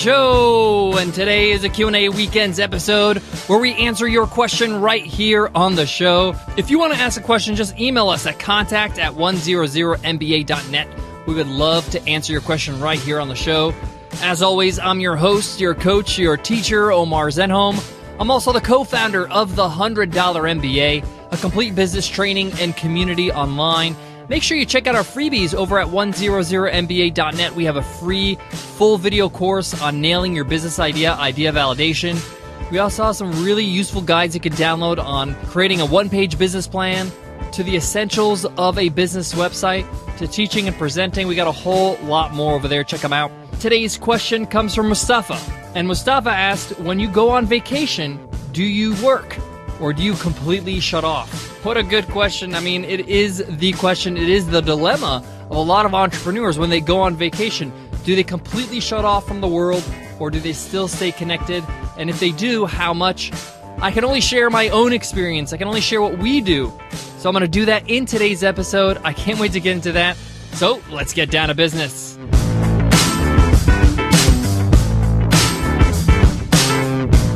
Show, and today is a Q&A Weekends episode where we answer your question right here on the show. If you want to ask a question, just email us at contact@100mba.net. We would love to answer your question right here on the show. As always, I'm your host, your coach, your teacher, Omar Zenhom. I'm also the co-founder of the $100 MBA, a complete business training and community online. Make sure you check out our freebies over at 100mba.net. We have a free full video course on nailing your business idea validation. We also have some really useful guides you can download on creating a one-page business plan, to the essentials of a business website, to teaching and presenting. We got a whole lot more over there. Check them out. Today's question comes from Mustafa. And Mustafa asked, when you go on vacation, do you work or do you completely shut off? What a good question. I mean, it is the question. It is the dilemma of a lot of entrepreneurs when they go on vacation. Do they completely shut off from the world or do they still stay connected? And if they do, how much? I can only share my own experience. I can only share what we do. So I'm going to do that in today's episode. I can't wait to get into that. So let's get down to business.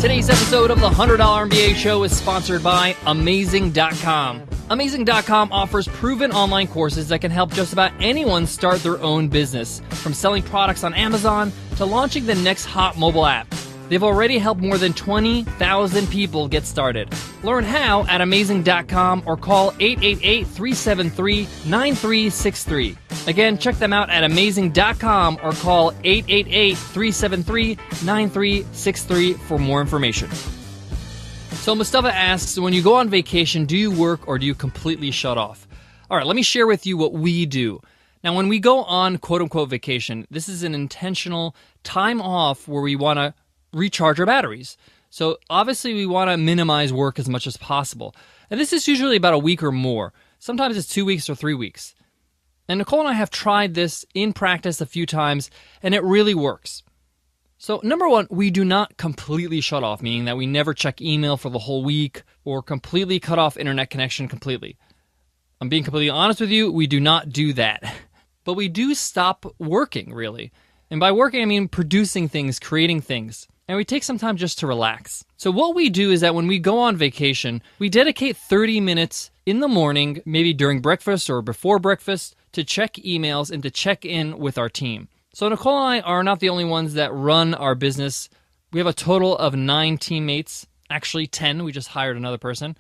Today's episode of the $100 MBA Show is sponsored by Amazing.com. Amazing.com offers proven online courses that can help just about anyone start their own business, from selling products on Amazon to launching the next hot mobile app. They've already helped more than 20,000 people get started. Learn how at Amazing.com or call 888-373-9363. Again, check them out at Amazing.com or call 888-373-9363 for more information. So Mustafa asks, when you go on vacation, do you work or do you completely shut off? All right, let me share with you what we do. Now, when we go on quote-unquote vacation, this is an intentional time off where we want to recharge our batteries. So obviously we want to minimize work as much as possible. And this is usually about a week or more. Sometimes it's 2 weeks or 3 weeks. And Nicole and I have tried this in practice a few times, and it really works. So number one, we do not completely shut off, meaning that we never check email for the whole week or completely cut off internet connection completely. I'm being completely honest with you, we do not do that. But we do stop working, really. And by working, I mean producing things, creating things. And we take some time just to relax. So what we do is that when we go on vacation, we dedicate 30 minutes in the morning, maybe during breakfast or before breakfast, to check emails and to check in with our team. So Nicole and I are not the only ones that run our business. We have a total of 9 teammates, actually 10. We just hired another person.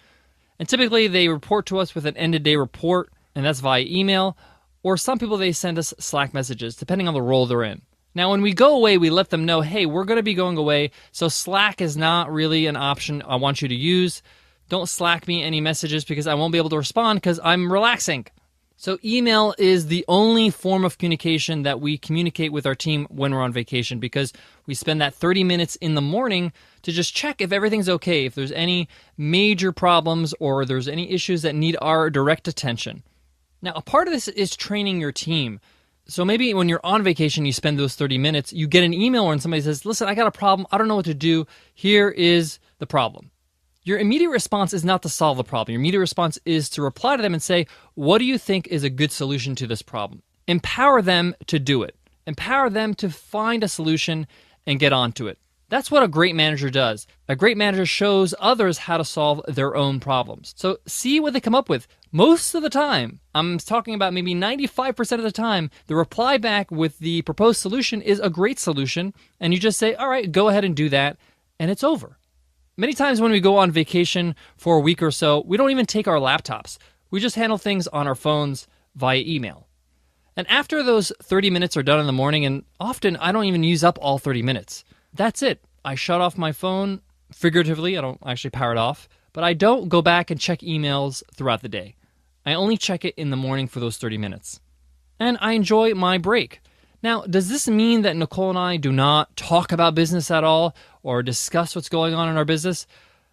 And typically they report to us with an end-of-day report, and that's via email. Or some people, they send us Slack messages, depending on the role they're in. Now, when we go away, we let them know, hey, we're going to be going away, so Slack is not really an option I want you to use. Don't Slack me any messages because I won't be able to respond because I'm relaxing. So email is the only form of communication that we communicate with our team when we're on vacation, because we spend that 30 minutes in the morning to just check if everything's okay, if there's any major problems or there's any issues that need our direct attention. Now, a part of this is training your team. So maybe when you're on vacation, you spend those 30 minutes, you get an email when somebody says, listen, I got a problem. I don't know what to do. Here is the problem. Your immediate response is not to solve the problem. Your immediate response is to reply to them and say, what do you think is a good solution to this problem? Empower them to do it. Empower them to find a solution and get onto it. That's what a great manager does. A great manager shows others how to solve their own problems. So see what they come up with. Most of the time, I'm talking about maybe 95% of the time, the reply back with the proposed solution is a great solution, and you just say, all right, go ahead and do that, and it's over. Many times when we go on vacation for a week or so, we don't even take our laptops. We just handle things on our phones via email. And after those 30 minutes are done in the morning, and often I don't even use up all 30 minutes, that's it. I shut off my phone, figuratively, I don't actually power it off, but I don't go back and check emails throughout the day. I only check it in the morning for those 30 minutes. And I enjoy my break. Now, does this mean that Nicole and I do not talk about business at all or discuss what's going on in our business?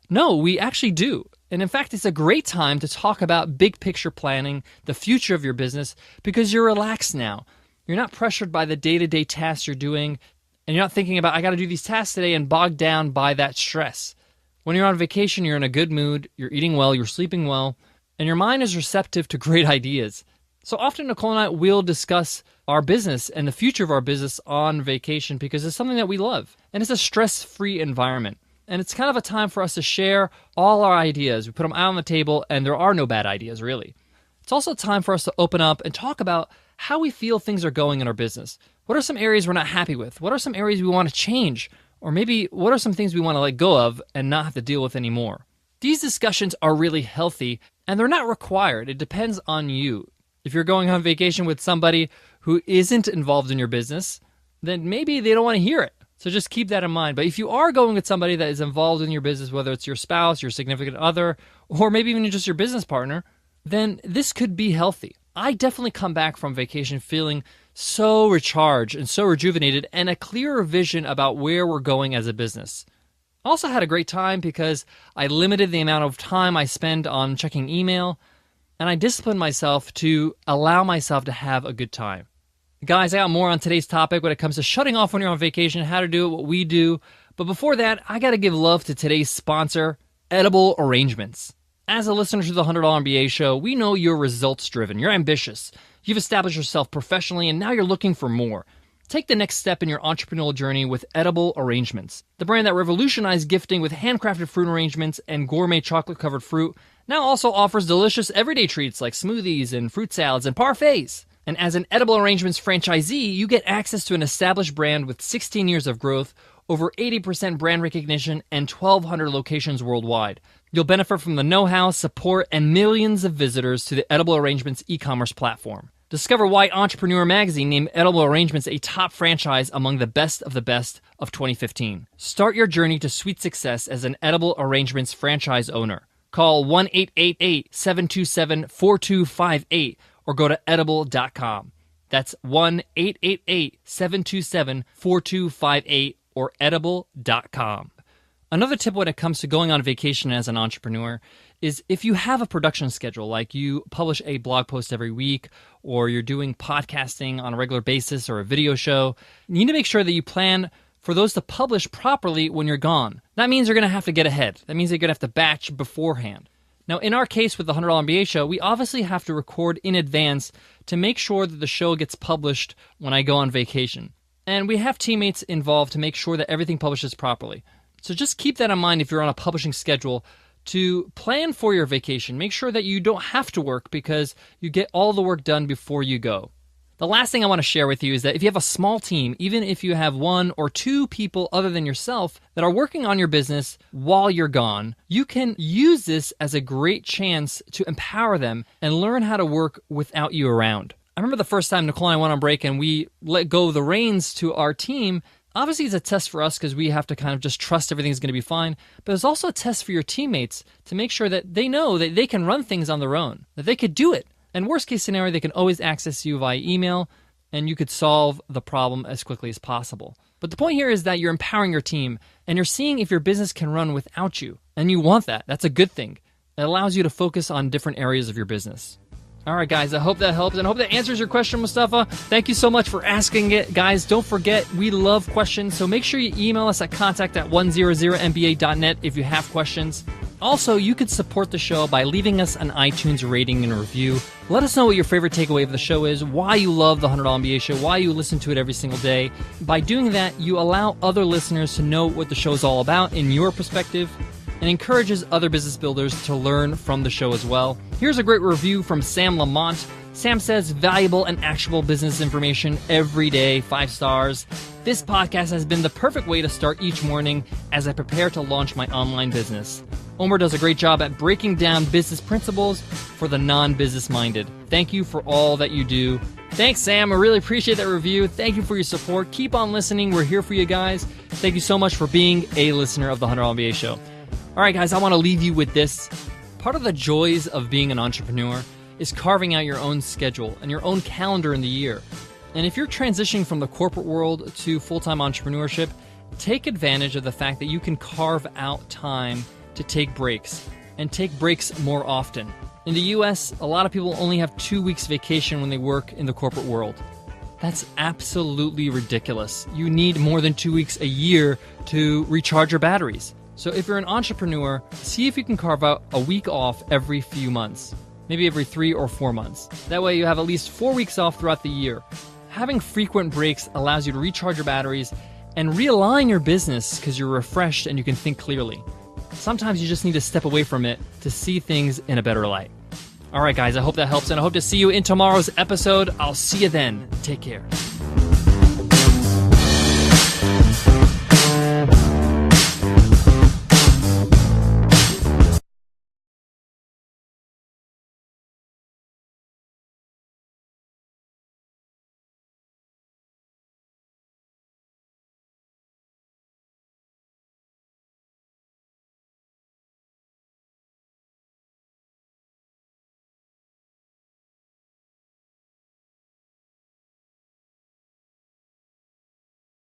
No, we actually do. And in fact, it's a great time to talk about big picture planning, the future of your business, because you're relaxed now. You're not pressured by the day-to-day tasks you're doing, and you're not thinking about, I got to do these tasks today, and bogged down by that stress. When you're on vacation, you're in a good mood, you're eating well, you're sleeping well, and your mind is receptive to great ideas. So often Nicole and I will discuss our business and the future of our business on vacation because it's something that we love. And it's a stress-free environment. And it's kind of a time for us to share all our ideas. We put them out on the table, and there are no bad ideas, really. It's also time for us to open up and talk about how we feel things are going in our business. What are some areas we're not happy with? What are some areas we want to change? Or maybe what are some things we want to let go of and not have to deal with anymore? These discussions are really healthy, and they're not required. It depends on you. If you're going on vacation with somebody who isn't involved in your business, then maybe they don't want to hear it. So just keep that in mind. But if you are going with somebody that is involved in your business, whether it's your spouse, your significant other, or maybe even just your business partner, then this could be healthy. I definitely come back from vacation feeling so recharged and so rejuvenated and a clearer vision about where we're going as a business. I also had a great time because I limited the amount of time I spend on checking email, and I disciplined myself to allow myself to have a good time. Guys, I got more on today's topic when it comes to shutting off when you're on vacation, how to do it, what we do. But before that, I got to give love to today's sponsor, Edible Arrangements. As a listener to the $100 MBA show, we know you're results-driven, you're ambitious, you've established yourself professionally, and now you're looking for more. Take the next step in your entrepreneurial journey with Edible Arrangements. The brand that revolutionized gifting with handcrafted fruit arrangements and gourmet chocolate-covered fruit now also offers delicious everyday treats like smoothies and fruit salads and parfaits. And as an Edible Arrangements franchisee, you get access to an established brand with 16 years of growth, over 80% brand recognition, and 1,200 locations worldwide. You'll benefit from the know-how, support, and millions of visitors to the Edible Arrangements e-commerce platform. Discover why Entrepreneur Magazine named Edible Arrangements a top franchise among the best of 2015. Start your journey to sweet success as an Edible Arrangements franchise owner. Call 1-888-727-4258 or go to edible.com. That's 1-888-727-4258 or edible.com. Another tip when it comes to going on vacation as an entrepreneur is if you have a production schedule, like you publish a blog post every week, or you're doing podcasting on a regular basis or a video show, you need to make sure that you plan for those to publish properly when you're gone. That means you're going to have to get ahead. That means you're going to have to batch beforehand. Now, in our case with the $100 MBA show, we obviously have to record in advance to make sure that the show gets published when I go on vacation. And we have teammates involved to make sure that everything publishes properly. So just keep that in mind if you're on a publishing schedule to plan for your vacation. Make sure that you don't have to work because you get all the work done before you go. The last thing I want to share with you is that if you have a small team, even if you have one or two people other than yourself that are working on your business while you're gone, you can use this as a great chance to empower them and learn how to work without you around. I remember the first time Nicole and I went on break and we let go of the reins to our team. Obviously, it's a test for us because we have to kind of just trust everything's going to be fine. But it's also a test for your teammates to make sure that they know that they can run things on their own, that they could do it. And worst case scenario, they can always access you via email, and you could solve the problem as quickly as possible. But the point here is that you're empowering your team, and you're seeing if your business can run without you. And you want that. That's a good thing. It allows you to focus on different areas of your business. All right, guys, I hope that helps, and I hope that answers your question, Mustafa. Thank you so much for asking it. Guys, don't forget, we love questions, so make sure you email us at contact@100mba.net if you have questions. Also, you could support the show by leaving us an iTunes rating and review. Let us know what your favorite takeaway of the show is, why you love the $100 MBA show, why you listen to it every single day. By doing that, you allow other listeners to know what the show is all about in your perspective, and encourages other business builders to learn from the show as well. Here's a great review from Sam Lamont. Sam says, valuable and actionable business information every day, 5 stars. This podcast has been the perfect way to start each morning as I prepare to launch my online business. Omer does a great job at breaking down business principles for the non-business minded. Thank you for all that you do. Thanks, Sam. I really appreciate that review. Thank you for your support. Keep on listening. We're here for you guys. Thank you so much for being a listener of the $100 MBA show. All right, guys, I want to leave you with this. Part of the joys of being an entrepreneur is carving out your own schedule and your own calendar in the year. And if you're transitioning from the corporate world to full-time entrepreneurship, take advantage of the fact that you can carve out time to take breaks, and take breaks more often. In the US, a lot of people only have 2 weeks vacation when they work in the corporate world. That's absolutely ridiculous. You need more than 2 weeks a year to recharge your batteries. So if you're an entrepreneur, see if you can carve out a week off every few months, maybe every 3 or 4 months. That way you have at least 4 weeks off throughout the year. having frequent breaks allows you to recharge your batteries and realign your business because you're refreshed and you can think clearly. Sometimes you just need to step away from it to see things in a better light. All right, guys, I hope that helps, and I hope to see you in tomorrow's episode. I'll see you then. Take care.